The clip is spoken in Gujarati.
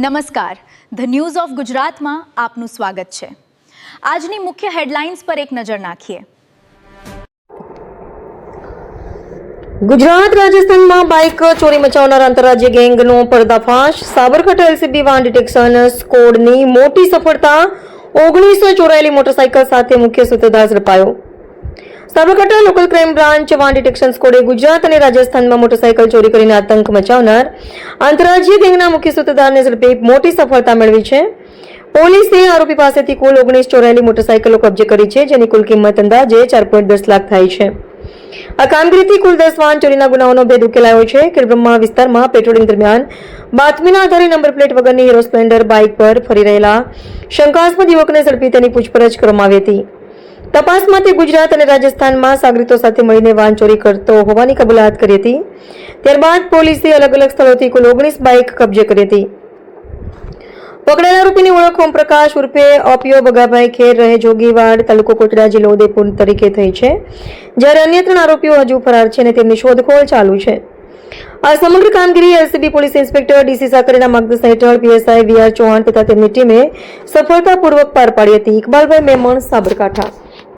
નમસ્કાર, ધ ન્યૂઝ ઓફ ગુજરાતમાં આપનું સ્વાગત છે। આજની મુખ્ય હેડલાઇન્સ પર એક નજર નાખીએ। ગુજરાત રાજસ્થાનમાં બાઇક ચોરી મચાવનાર આંતરરાજ્ય ગેંગનો પર્દાફાશ। સાબરકાંઠા એલસીબી વાહન ડિટેક્શન સ્કોડની મોટી સફળતા। 19 ચોરાયેલી મોટરસાઇકલ સાથે મુખ્ય સૂત્રધાર ઝડપાયો। સાબરકાંઠા લોકલ ક્રાઇમ બ્રાન્ચ વાહન ડિટેક્શન સ્કોડે ગુજરાત અને રાજસ્થાનમાં મોટરસાઇકલ ચોરી કરીને આતંક મચાવનાર આંતરરાજ્ય ગેંગના મુખ્ય સૂત્રધારને ઝડપી મોટી સફળતા મેળવી છે। પોલીસે આરોપી પાસેથી કુલ 19 ચોરાયેલી મોટરસાઇકલો કબજે કરી છે, જેની કુલ કિંમત અંદાજે 4.10 લાખ થાય છે। આ કામગીરીથી કુલ 10 વાહન ચોરીના ગુનાઓનો ભેદ ઉકેલાયો છે। ખેડબ્રહ્મા વિસ્તારમાં પેટ્રોલિંગ દરમિયાન બાતમીના આધારે નંબર પ્લેટ વગરની હીરો સ્પ્લેન્ડર બાઇક પર ફરી રહેલા શંકાસ્પદ યુવકને ઝડપી તેની પૂછપરછ કરવામાં આવી હતી। તપાસમાં તે ગુજરાત અને રાજસ્થાનમાં સાગરીતો સાથે મળીને વાહન ચોરી કરતો હોવાની કબૂલાત કરી હતી। ત્યારબાદ પોલીસે અલગ અલગ સ્થળોથી કુલ 19 બાઇક કબજે કરી હતી। પકડાયેલા આરોપીની ઓળખ ઓમપ્રકાશ ઉર્ફે ઓપિયો બગાભાઈ ખેર રહે જોગીવાડ, તાલુકો કોટડા, જિલ્લો ઉદયપુર તરીકે થઈ છે, જ્યારે અન્ય 3 આરોપીઓ હજુ ફરાર છે અને તેમની શોધખોળ ચાલુ છે। આ સમગ્ર કામગીરી એલસીબી પોલીસ ઇન્સ્પેક્ટર ડીસી સાકરેના માર્ગદર્શન હેઠળ પીએસઆઈ વીઆર ચૌહાણ તથા તેમની ટીમે સફળતાપૂર્વક પાર પાડી હતી। ઇકબાલભાઈ મેમણ, સાબરકાંઠા।